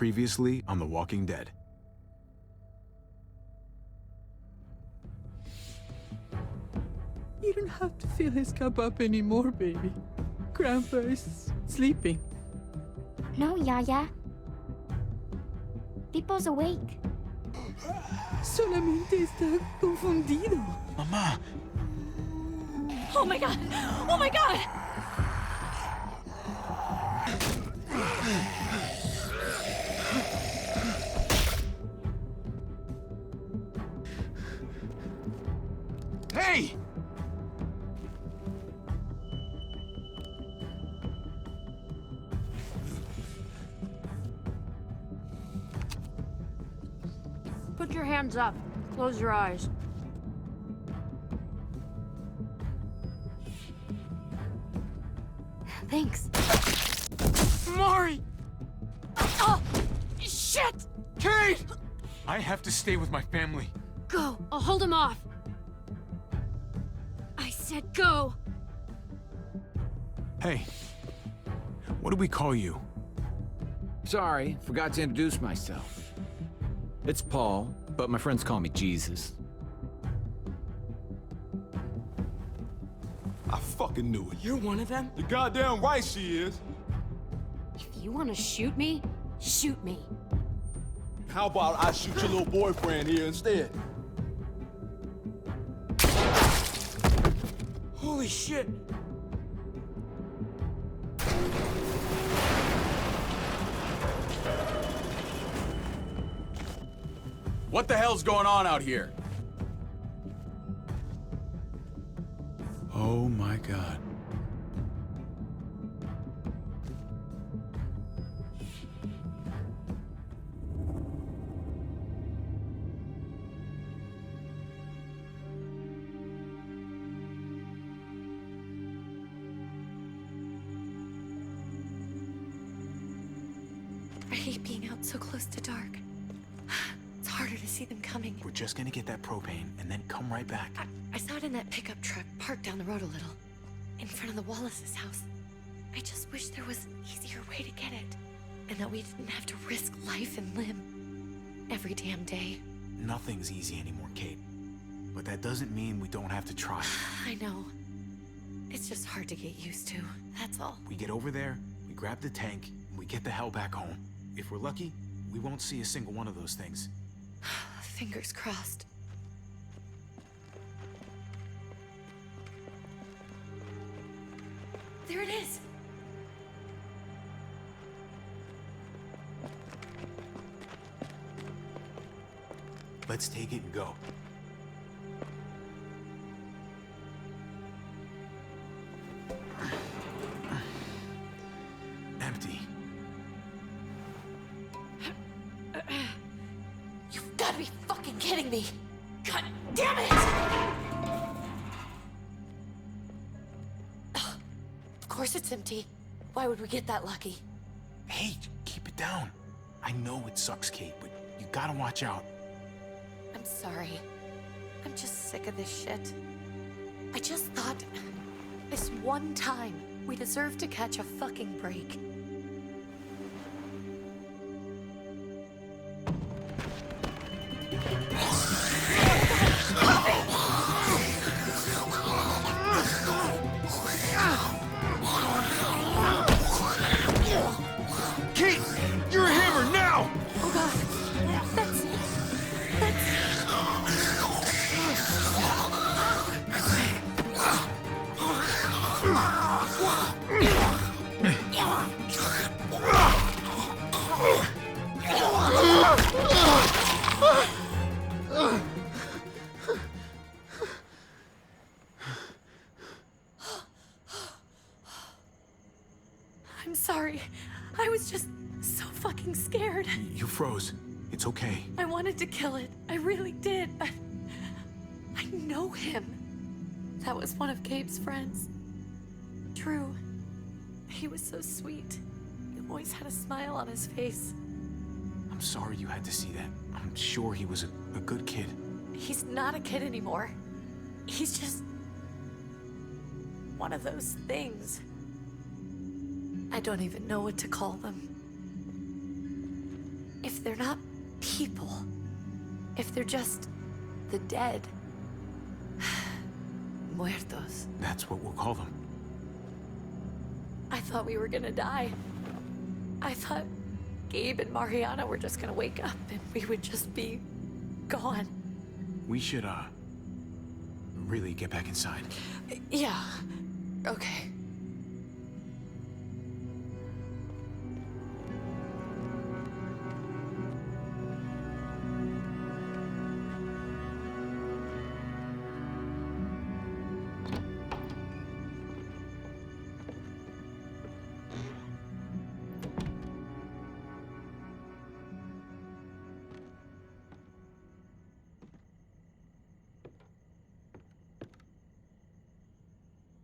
Previously on The Walking Dead. You don't have to fill his cup up anymore, baby. Grandpa is sleeping. No, Yaya. Pipo's awake. Solamente está confundido. Mamá! Oh my god! Oh my god! Hey! Put your hands up. Close your eyes. Thanks. Mari! Oh! Shit! Kate! I have to stay with my family. Go. I'll hold him off. I said go. Hey. What do we call you? Sorry, forgot to introduce myself. It's Paul, but my friends call me Jesus. I fucking knew it. You're one of them? You're goddamn right she is. If you want to shoot me, shoot me. How about I shoot your little boyfriend here instead? Holy shit! What the hell's going on out here? Oh my god. I hate being out so close to dark. It's harder to see them coming. We're just gonna get that propane and then come right back. I saw it in that pickup truck parked down the road a little, in front of the Wallace's house. I just wish there was an easier way to get it, and that we didn't have to risk life and limb every damn day. Nothing's easy anymore, Kate. But that doesn't mean we don't have to try. I know. It's just hard to get used to, that's all. We get over there, we grab the tank, and we get the hell back home. If we're lucky, we won't see a single one of those things. Fingers crossed. There it is! Let's take it and go. Empty. You've gotta be fucking kidding me! God damn it! Ugh. Of course it's empty. Why would we get that lucky? Hey, keep it down. I know it sucks, Kate, but you gotta watch out. I'm sorry. I'm just sick of this shit. I just thought, this one time, we deserve to catch a fucking break. Kate! You're a hammer now! Oh god, that's... I'm sorry. I was just so fucking scared. You froze. It's okay. I wanted to kill it. I really did. I know him. That was one of Gabe's friends. Drew. He was so sweet. He always had a smile on his face. I'm sorry you had to see that. I'm sure he was a good kid. He's not a kid anymore. He's just... one of those things. I don't even know what to call them. if they're not people, if they're just the dead, muertos. That's what we'll call them. I thought we were gonna die. I thought Gabe and Mariana were just gonna wake up and we would just be gone. We should, really get back inside. Yeah, okay.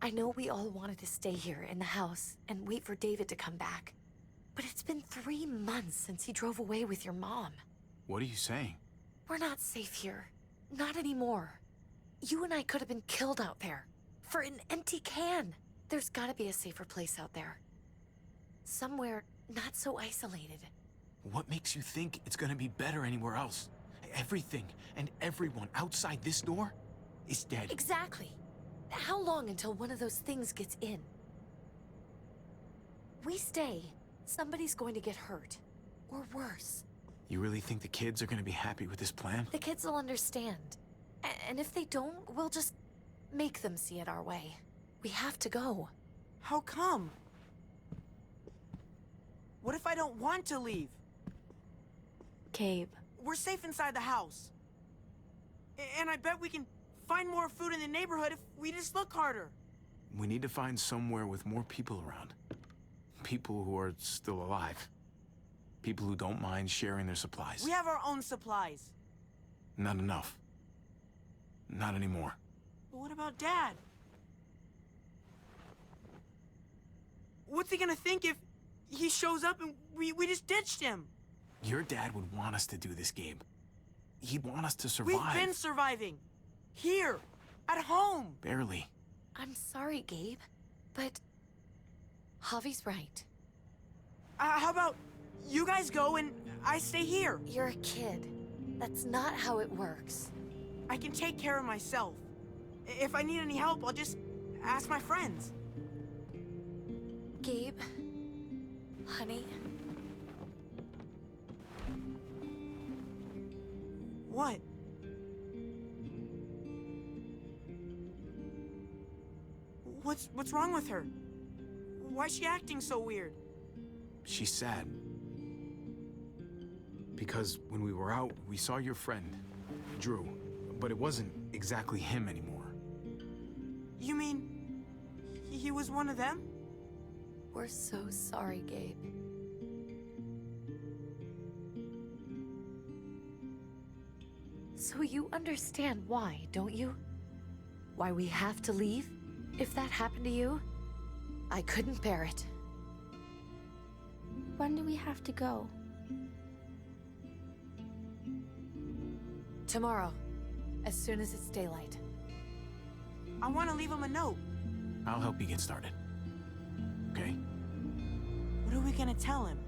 I know we all wanted to stay here in the house and wait for David to come back. But it's been 3 months since he drove away with your mom. What are you saying? We're not safe here. Not anymore. You and I could have been killed out there. For an empty can. There's gotta be a safer place out there. Somewhere not so isolated. What makes you think it's gonna be better anywhere else? Everything and everyone outside this door is dead. Exactly. How long until one of those things gets in? We stay, somebody's going to get hurt. Or worse. You really think the kids are gonna be happy with this plan? The kids will understand. And if they don't, we'll just make them see it our way. We have to go. How come? What if I don't want to leave? Gabe. We're safe inside the house. And I bet we can find more food in the neighborhood if we just look harder. We need to find somewhere with more people around. People who are still alive. People who don't mind sharing their supplies. We have our own supplies. Not enough. Not anymore. But what about Dad? What's he gonna think if he shows up and we just ditched him? Your dad would want us to do this, Gabe. He'd want us to survive. We've been surviving. Here. At home. Barely. I'm sorry, Gabe, but Javi's right. How about you guys go and I stay here? You're a kid. That's not how it works. I can take care of myself. If I need any help, I'll just ask my friends. Gabe, honey, What? What's wrong with her? Why's she acting so weird? She's sad. Because when we were out, we saw your friend, Drew. But it wasn't exactly him anymore. You mean he was one of them? we're so sorry, Gabe. So you understand why, don't you? Why we have to leave? If that happened to you, I couldn't bear it. When do we have to go? Tomorrow, as soon as it's daylight. I want to leave him a note. I'll help you get started. Okay? What are we gonna tell him?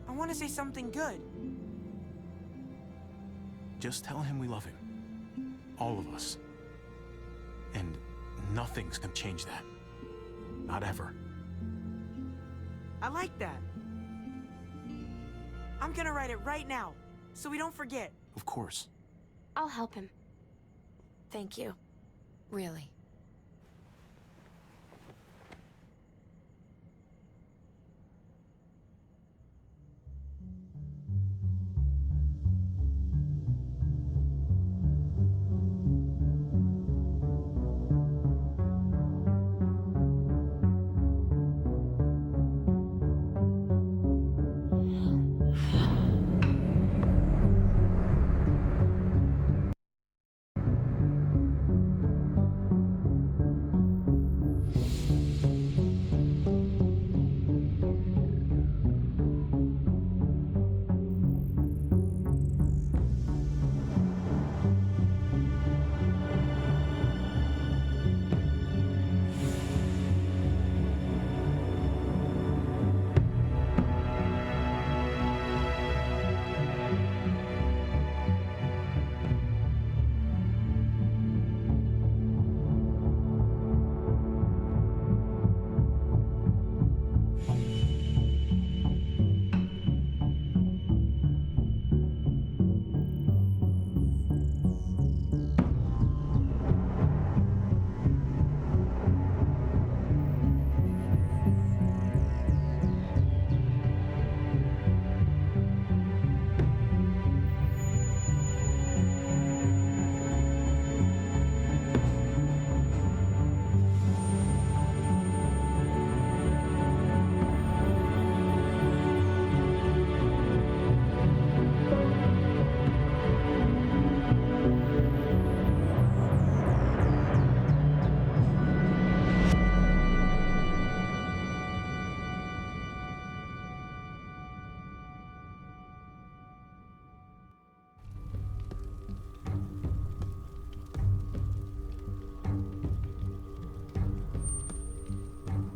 I want to say something good. Just tell him we love him. All of us. And nothing's gonna change that. Not ever. I like that. I'm gonna write it right now, so we don't forget. Of course. I'll help him. Thank you. Really.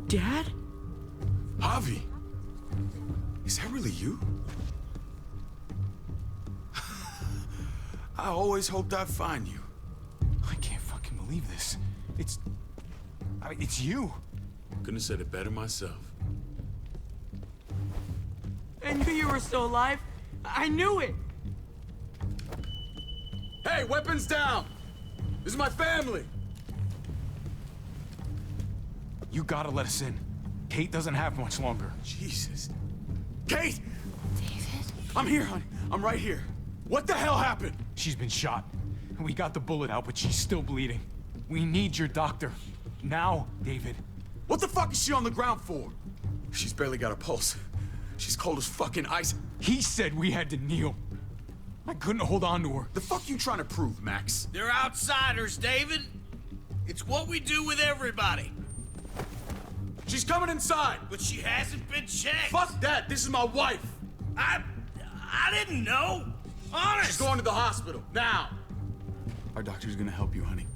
Dad? Javi! Is that really you? I always hoped I'd find you. I can't fucking believe this. It's you. Couldn't have said it better myself. I knew you were still alive. I knew it. Hey, weapons down! This is my family! You gotta let us in. Kate doesn't have much longer. Jesus. Kate! David? I'm here, honey. I'm right here. What the hell happened? She's been shot. We got the bullet out, but she's still bleeding. We need your doctor. Now, David. What the fuck is she on the ground for? She's barely got a pulse. She's cold as fucking ice. He said we had to kneel. I couldn't hold on to her. The fuck you trying to prove, Max? They're outsiders, David. It's what we do with everybody. She's coming inside. But she hasn't been checked. Fuck that. This is my wife. I didn't know. Honest. She's going to the hospital. Now. Our doctor's gonna help you, honey.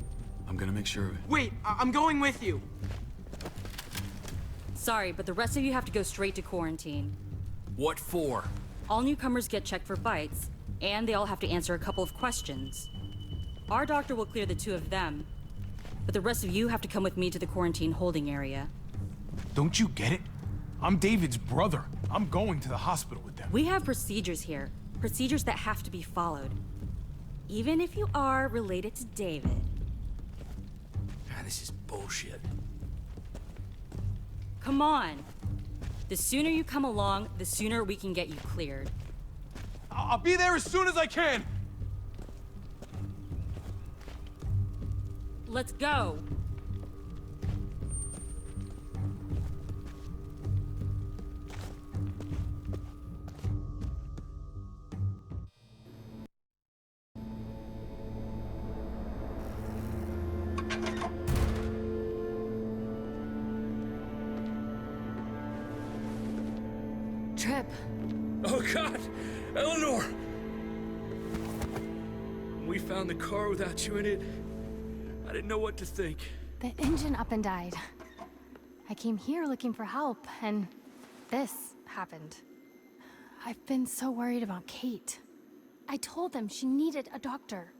I'm gonna make sure of it. Wait, I'm going with you. Sorry, but the rest of you have to go straight to quarantine. What for? All newcomers get checked for bites, and they all have to answer a couple of questions. Our doctor will clear the two of them, but the rest of you have to come with me to the quarantine holding area. Don't you get it? I'm David's brother. I'm going to the hospital with them. We have procedures here, procedures that have to be followed. Even if you are related to David. God, this is bullshit. Come on. The sooner you come along, the sooner we can get you cleared. I'll be there as soon as I can. Let's go. Trip. Oh, God! Eleanor! We found the car without you in it. I didn't know what to think. The engine up and died. I came here looking for help, and this happened. I've been so worried about Kate. I told them she needed a doctor.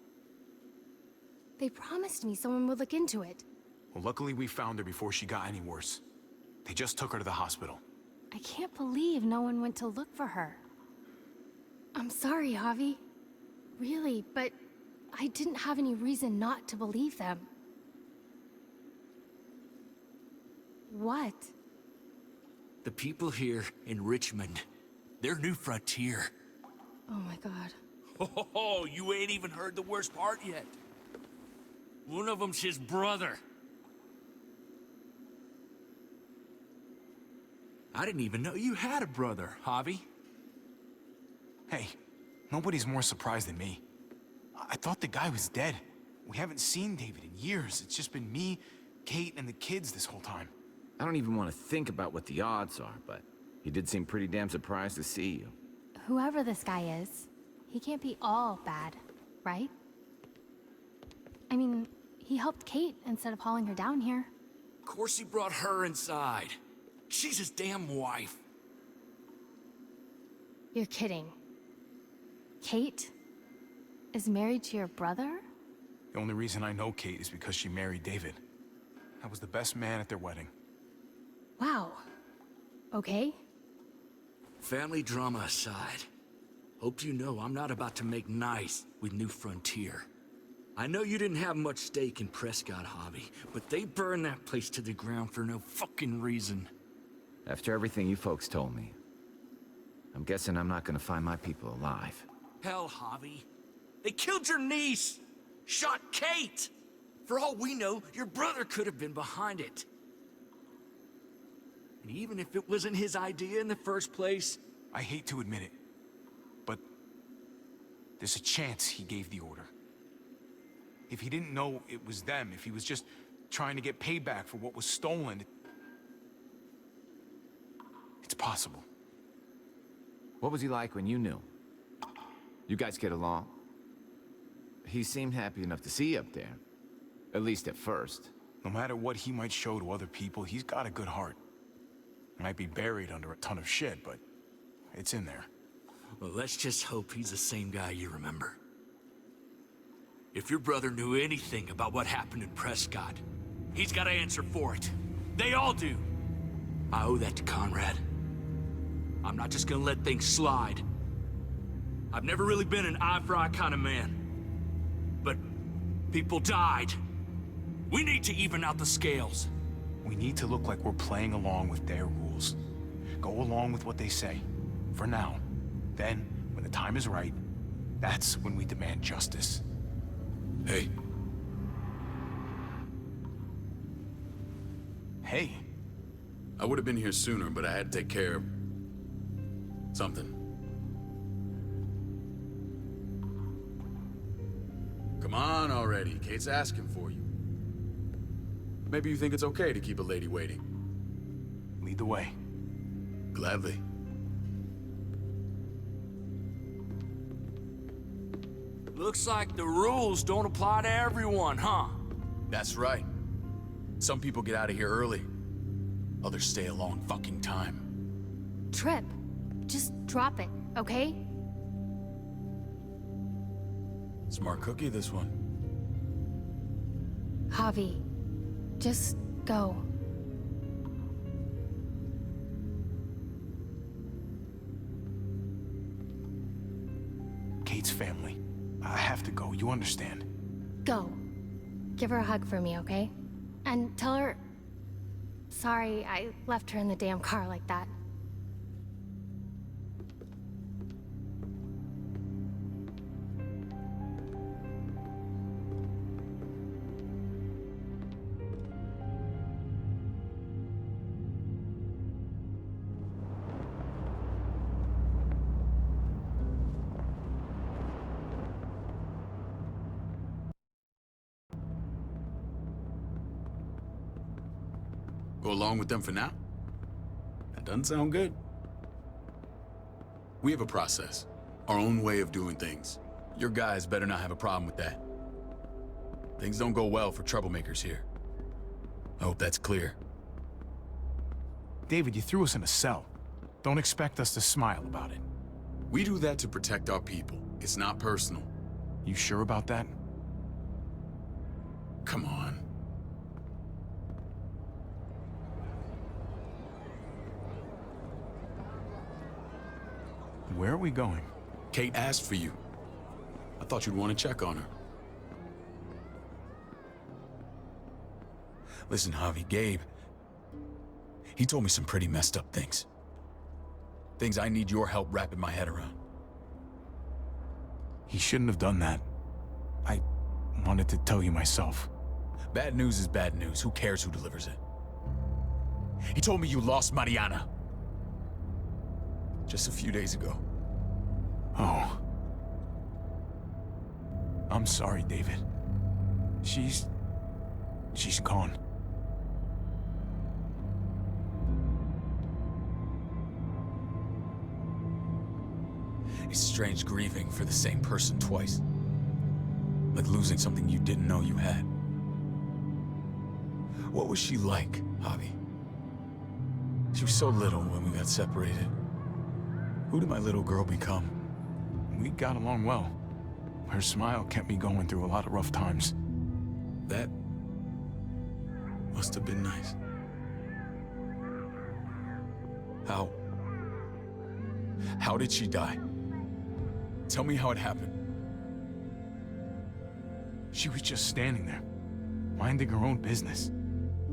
They promised me someone would look into it. Well, luckily we found her before she got any worse. They just took her to the hospital. I can't believe no one went to look for her. I'm sorry, Javi. Really, but I didn't have any reason not to believe them. What? The people here in Richmond, their new frontier. Oh my god. Oh, you ain't even heard the worst part yet. One of them's his brother. I didn't even know you had a brother, Javi. Hey, nobody's more surprised than me. I thought the guy was dead. We haven't seen David in years. It's just been me, Kate, and the kids this whole time. I don't even want to think about what the odds are, but he did seem pretty damn surprised to see you. Whoever this guy is, he can't be all bad, right? I mean, he helped Kate instead of hauling her down here. Of course he brought her inside. She's his damn wife. You're kidding. Kate is married to your brother? The only reason I know Kate is because she married David. I was the best man at their wedding. Wow. Okay. Family drama aside, hope you know I'm not about to make nice with New Frontier. I know you didn't have much stake in Prescott, Javi, but they burned that place to the ground for no fucking reason. After everything you folks told me, I'm guessing I'm not gonna find my people alive. Hell, Javi. They killed your niece! Shot Kate! For all we know, your brother could have been behind it. And even if it wasn't his idea in the first place... I hate to admit it, but there's a chance he gave the order. If he didn't know it was them, if he was just trying to get payback for what was stolen, it's possible. What was he like when you knew? You guys get along? He seemed happy enough to see you up there. At least at first. No matter what he might show to other people, he's got a good heart. It might be buried under a ton of shit, but it's in there. Well, let's just hope he's the same guy you remember. If your brother knew anything about what happened in Prescott, he's got to answer for it. They all do. I owe that to Conrad. I'm not just gonna let things slide. I've never really been an eye-for-eye kind of man. But people died. We need to even out the scales. We need to look like we're playing along with their rules. Go along with what they say. For now. Then, when the time is right, that's when we demand justice. Hey. Hey. I would have been here sooner, but I had to take care of something. Come on already. Kate's asking for you. Maybe you think it's okay to keep a lady waiting. Lead the way. Gladly. Looks like the rules don't apply to everyone, huh? That's right. Some people get out of here early. Others stay a long fucking time. Trip, just drop it, okay? Smart cookie, this one. Javi, just go. Kate's family. I have to go, you understand? Go. Give her a hug for me, okay? And tell her... Sorry, I left her in the damn car like that. Go along with them for now? That doesn't sound good. We have a process, our own way of doing things. Your guys better not have a problem with that. Things don't go well for troublemakers here. I hope that's clear. David, you threw us in a cell. Don't expect us to smile about it. We do that to protect our people. It's not personal. You sure about that? Come on. Where are we going? Kate asked for you. I thought you'd want to check on her. Listen, Javi, Gabe... He told me some pretty messed up things. Things I need your help wrapping my head around. He shouldn't have done that. I wanted to tell you myself. Bad news is bad news. Who cares who delivers it? He told me you lost Mariana. Just a few days ago. Oh. I'm sorry, David. She's gone. It's strange grieving for the same person twice. Like losing something you didn't know you had. What was she like, Javi? She was so little when we got separated. Who did my little girl become? We got along well. Her smile kept me going through a lot of rough times. That must have been nice. How did she die? Tell me how it happened. She was just standing there, minding her own business.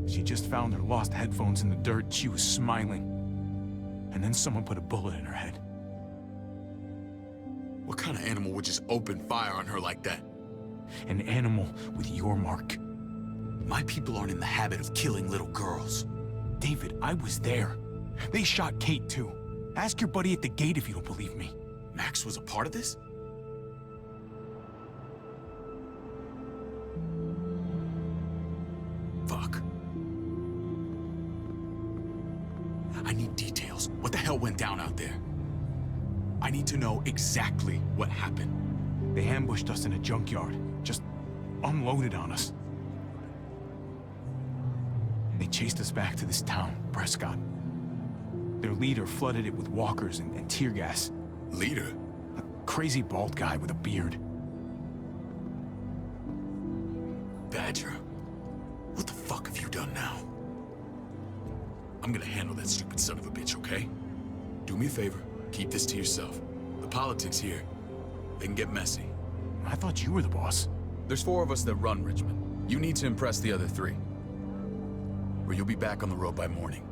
She just found her lost headphones in the dirt and she was smiling. And then someone put a bullet in her head. What kind of animal would just open fire on her like that? An animal with your mark. My people aren't in the habit of killing little girls. David, I was there. They shot Kate too. Ask your buddy at the gate if you don't believe me. Max was a part of this? Fuck. I need details. What the hell went down out there? I need to know exactly what happened. They ambushed us in a junkyard. Just unloaded on us. They chased us back to this town, Prescott. Their leader flooded it with walkers and tear gas. Leader? A crazy bald guy with a beard. Badger, what the fuck have you done now? I'm gonna handle that stupid son of a bitch, okay? Do me a favor, keep this to yourself. The politics here, they can get messy. I thought you were the boss. There's 4 of us that run Richmond. You need to impress the other 3. Or you'll be back on the road by morning.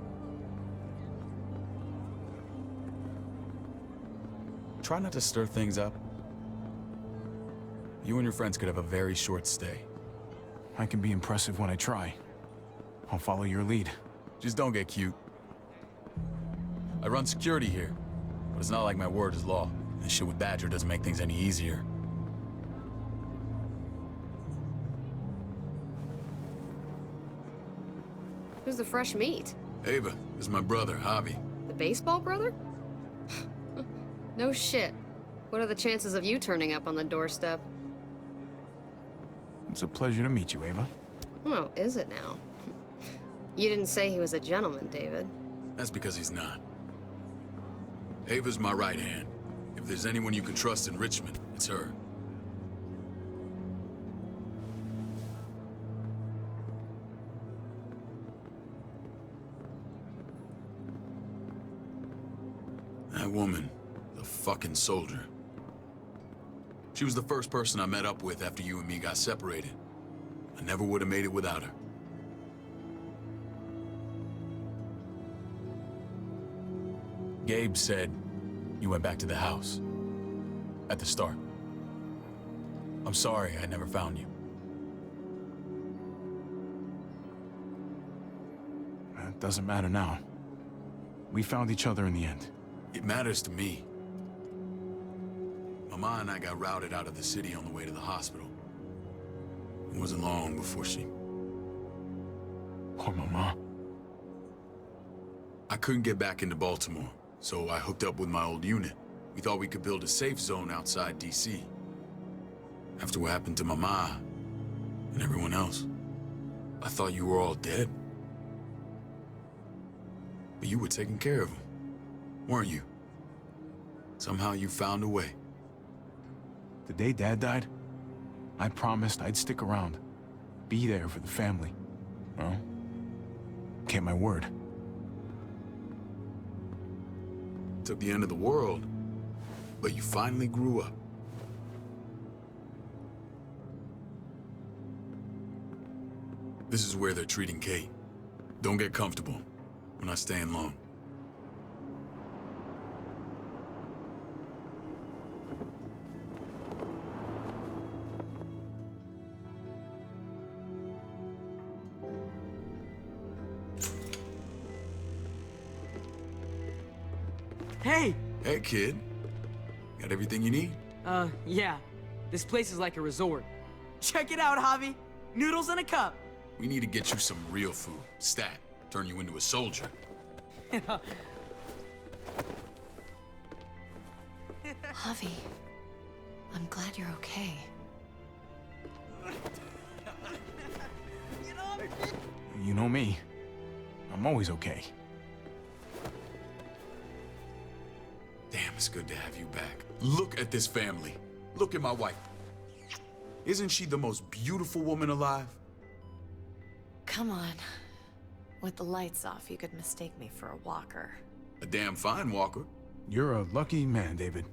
Try not to stir things up. You and your friends could have a very short stay. I can be impressive when I try. I'll follow your lead. Just don't get cute. I run security here, but it's not like my word is law. This shit with Badger doesn't make things any easier. Who's the fresh meat? Ava, this is my brother, Javi. The baseball brother? No shit. What are the chances of you turning up on the doorstep? It's a pleasure to meet you, Ava. Oh, is it now? You didn't say he was a gentleman, David. That's because he's not. Ava's my right hand. If there's anyone you can trust in Richmond, it's her. That woman, the fucking soldier. She was the first person I met up with after you and me got separated. I never would have made it without her. Gabe said you went back to the house. At the start. I'm sorry I never found you. It doesn't matter now. We found each other in the end. It matters to me. Mama and I got routed out of the city on the way to the hospital. It wasn't long before she... Poor Mama. I couldn't get back into Baltimore, so I hooked up with my old unit. We thought we could build a safe zone outside D.C. After what happened to Mama and everyone else, I thought you were all dead. But you were taking care of them, weren't you? Somehow you found a way. The day Dad died, I promised I'd stick around. Be there for the family. Well, kept my word. Took the end of the world, but you finally grew up. This is where they're treating Kate. Don't get comfortable. We're not staying long. Hey! Hey, kid. Got everything you need? Yeah. This place is like a resort. Check it out, Javi. Noodles in a cup. We need to get you some real food. Stat. Turn you into a soldier. Javi, I'm glad you're okay. You know me. I'm always okay. Damn, it's good to have you back. Look at this family. Look at my wife. Isn't she the most beautiful woman alive? Come on. With the lights off, you could mistake me for a walker. A damn fine walker. You're a lucky man, David.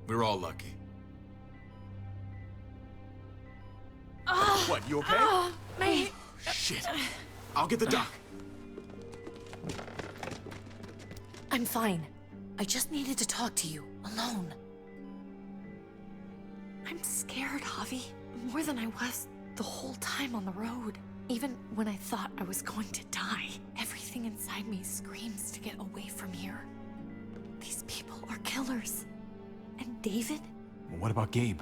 We're all lucky. What, you okay? Mate! Shit. I'll get the doc. I'm fine. I just needed to talk to you, alone. I'm scared, Javi. More than I was the whole time on the road. Even when I thought I was going to die, everything inside me screams to get away from here. These people are killers. And David? Well, what about Gabe?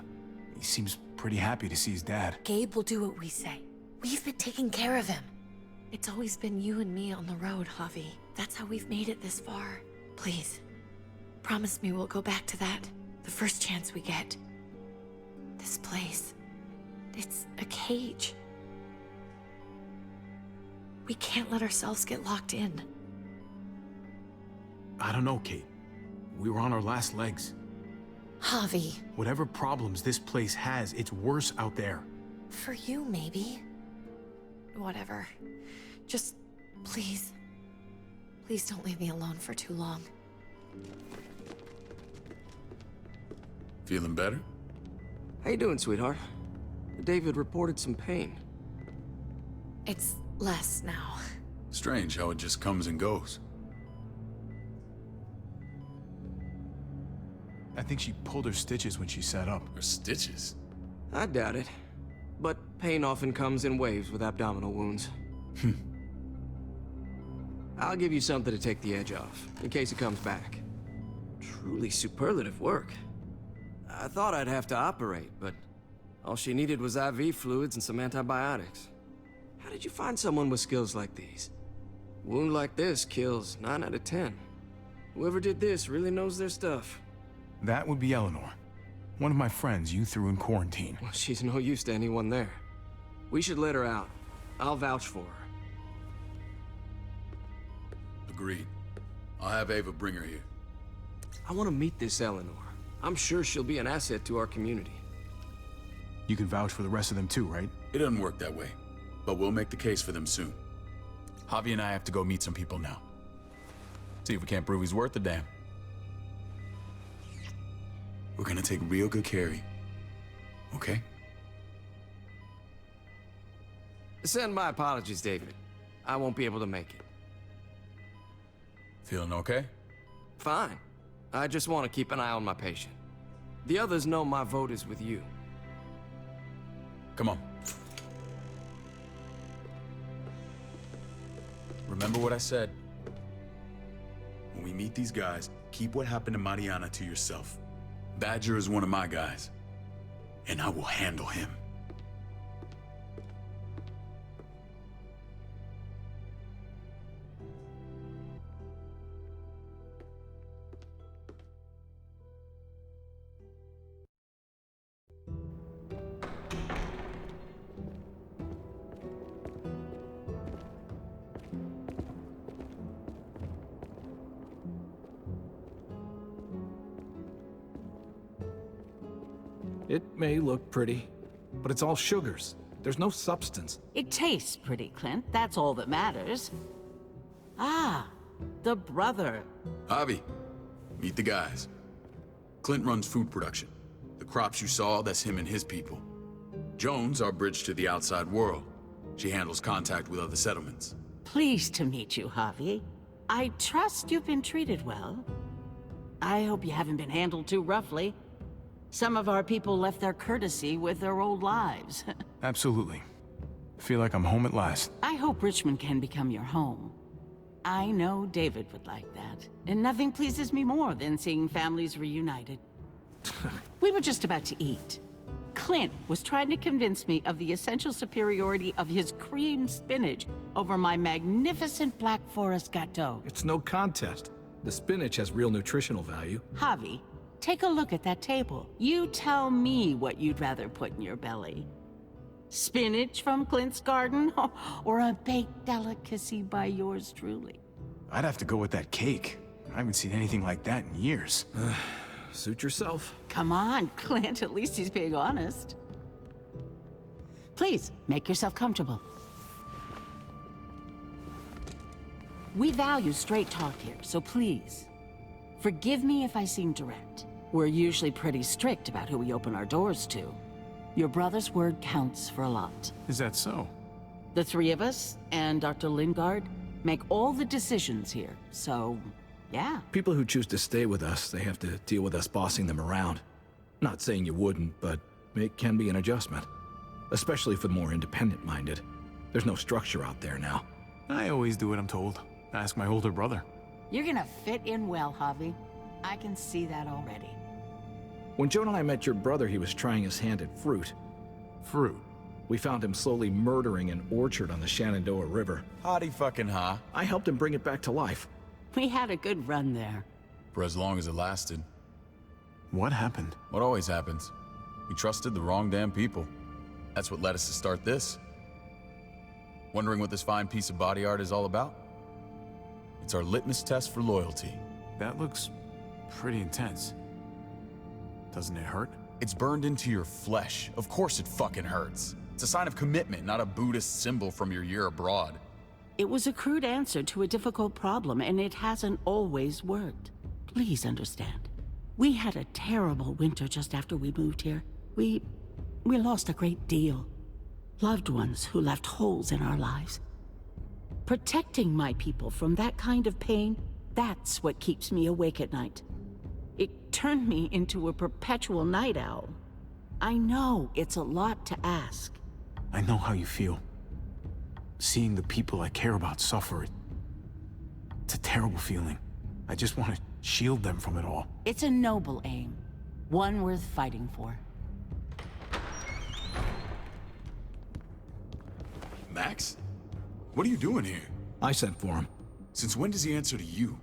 He seems pretty happy to see his dad. Gabe will do what we say. We've been taking care of him. It's always been you and me on the road, Javi. That's how we've made it this far. Please, promise me we'll go back to that the first chance we get. This place, it's a cage. We can't let ourselves get locked in. I don't know, Kate. We were on our last legs. Javi, Whatever problems this place has, it's worse out there. for you, maybe. Whatever. Just, please. Please don't leave me alone for too long. Feeling better? How you doing, sweetheart? David reported some pain. It's less now. Strange how it just comes and goes. I think she pulled her stitches when she sat up. Her stitches? I doubt it. But pain often comes in waves with abdominal wounds. I'll give you something to take the edge off, in case it comes back. Truly superlative work. I thought I'd have to operate, but all she needed was IV fluids and some antibiotics. How did you find someone with skills like these? A wound like this kills 9 out of 10. Whoever did this really knows their stuff. That would be Eleanor. One of my friends you threw in quarantine. Well, she's no use to anyone there. We should let her out. I'll vouch for her. Agreed. I'll have Ava bring her here. I want to meet this Eleanor. I'm sure she'll be an asset to our community. You can vouch for the rest of them too, right? It doesn't work that way, but we'll make the case for them soon. Javi and I have to go meet some people now. See if we can't prove he's worth a damn. We're gonna take real good care of you, okay? Send my apologies, David. I won't be able to make it. Feeling okay? Fine. I just want to keep an eye on my patient. The others know my vote is with you. Come on. Remember what I said. When we meet these guys, keep what happened to Mariana to yourself. Badger is one of my guys, and I will handle him. It may look pretty, but it's all sugars. There's no substance. It tastes pretty, Clint. That's all that matters. Ah, the brother. Javi, meet the guys. Clint runs food production. The crops you saw, that's him and his people. Jones, our bridge to the outside world. She handles contact with other settlements. Pleased to meet you, Javi. I trust you've been treated well. I hope you haven't been handled too roughly. Some of our people left their courtesy with their old lives. Absolutely. Feel like I'm home at last. I hope Richmond can become your home. I know David would like that. And nothing pleases me more than seeing families reunited. We were just about to eat. Clint was trying to convince me of the essential superiority of his cream spinach over my magnificent Black Forest gâteau. It's no contest. The spinach has real nutritional value. Javi, take a look at that table. You tell me what you'd rather put in your belly. Spinach from Clint's garden, or a baked delicacy by yours truly? I'd have to go with that cake. I haven't seen anything like that in years. Suit yourself. Come on, Clint, at least he's being honest. Please, make yourself comfortable. We value straight talk here, so please, forgive me if I seem direct. We're usually pretty strict about who we open our doors to. Your brother's word counts for a lot. Is that so? The three of us and Dr. Lingard make all the decisions here, so yeah. People who choose to stay with us, they have to deal with us bossing them around. Not saying you wouldn't, but it can be an adjustment. Especially for the more independent-minded. There's no structure out there now. I always do what I'm told. Ask my older brother. You're gonna fit in well, Javi. I can see that already. When Joan and I met your brother, he was trying his hand at fruit. Fruit? We found him slowly murdering an orchard on the Shenandoah River. Howdy fucking ha. I helped him bring it back to life. We had a good run there. For as long as it lasted. What happened? What always happens. We trusted the wrong damn people. That's what led us to start this. Wondering what this fine piece of body art is all about? It's our litmus test for loyalty. that looks pretty intense. Doesn't it hurt? It's burned into your flesh. Of course it fucking hurts. It's a sign of commitment, not a Buddhist symbol from your year abroad. It was a crude answer to a difficult problem, and it hasn't always worked. Please understand. We had a terrible winter just after we moved here. We lost a great deal. Loved ones who left holes in our lives. Protecting my people from that kind of pain, that's what keeps me awake at night. It turned me into a perpetual night owl. I know it's a lot to ask. I know how you feel. Seeing the people I care about suffer, it's a terrible feeling. I just want to shield them from it all. It's a noble aim. One worth fighting for. Max? What are you doing here? I sent for him. Since when does he answer to you?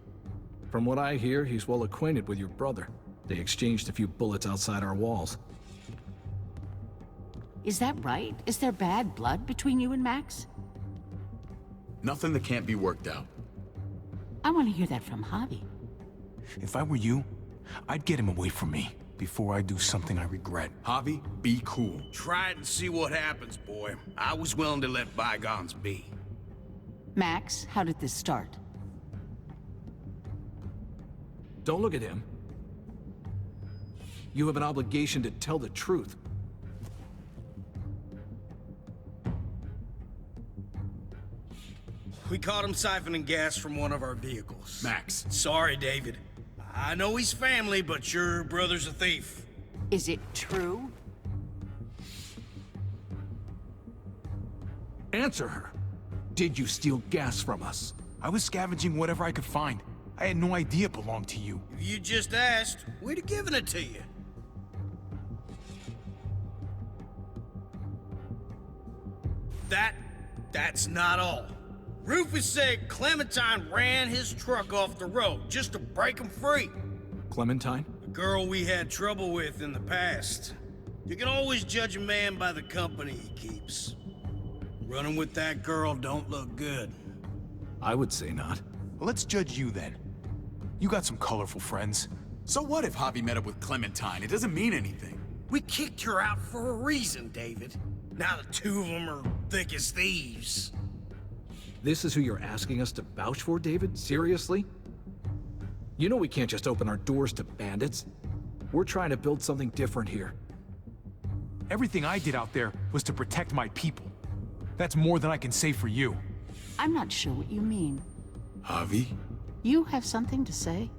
From what I hear, he's well acquainted with your brother. They exchanged a few bullets outside our walls. Is that right? Is there bad blood between you and Max? Nothing that can't be worked out. I want to hear that from Javi. If I were you, I'd get him away from me before I do something I regret. Javi, be cool. Try it and see what happens, boy. I was willing to let bygones be. Max, how did this start? Don't look at him. You have an obligation to tell the truth. We caught him siphoning gas from one of our vehicles. Max. Sorry, David. I know he's family, but your brother's a thief. Is it true? Answer her. Did you steal gas from us? I was scavenging whatever I could find. I had no idea it belonged to you. If you just asked, we'd have given it to you. That's not all. Rufus said Clementine ran his truck off the road just to break him free. Clementine? The girl we had trouble with in the past. You can always judge a man by the company he keeps. Running with that girl don't look good. I would say not. Well, let's judge you then. You got some colorful friends. So what if Javi met up with Clementine? It doesn't mean anything. We kicked her out for a reason, David. Now the two of them are thick as thieves. This is who you're asking us to vouch for, David? Seriously? You know we can't just open our doors to bandits. We're trying to build something different here. Everything I did out there was to protect my people. That's more than I can say for you. I'm not sure what you mean. Javi? You have something to say?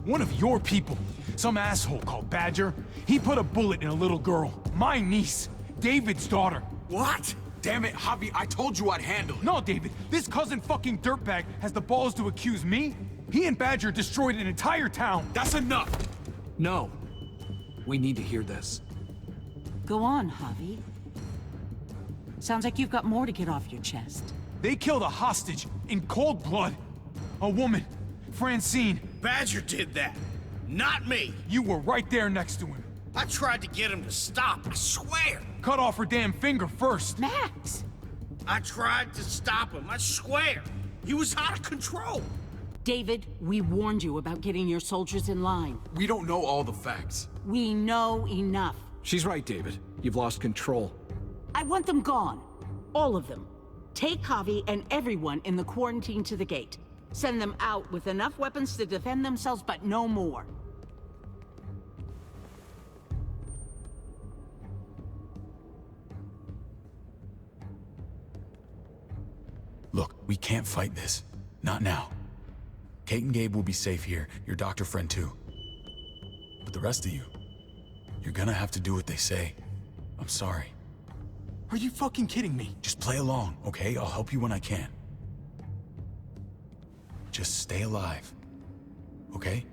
One of your people, some asshole called Badger, he put a bullet in a little girl, my niece, David's daughter. What? Damn it, Javi, I told you I'd handle it. No, David, this cousin fucking dirtbag has the balls to accuse me? He and Badger destroyed an entire town. That's enough! No. We need to hear this. Go on, Javi. Sounds like you've got more to get off your chest. They killed a hostage in cold blood. A woman, Francine. Badger did that, not me. You were right there next to him. I tried to get him to stop, I swear. Cut off her damn finger first. Max! I tried to stop him, I swear. He was out of control. David, we warned you about getting your soldiers in line. We don't know all the facts. We know enough. She's right, David. You've lost control. I want them gone. All of them. Take Javi and everyone in the quarantine to the gate. Send them out with enough weapons to defend themselves, but no more. Look, we can't fight this. Not now. Kate and Gabe will be safe here, your doctor friend too. But the rest of you, you're gonna have to do what they say. I'm sorry. Are you fucking kidding me? Just play along, okay? I'll help you when I can. Just stay alive, okay?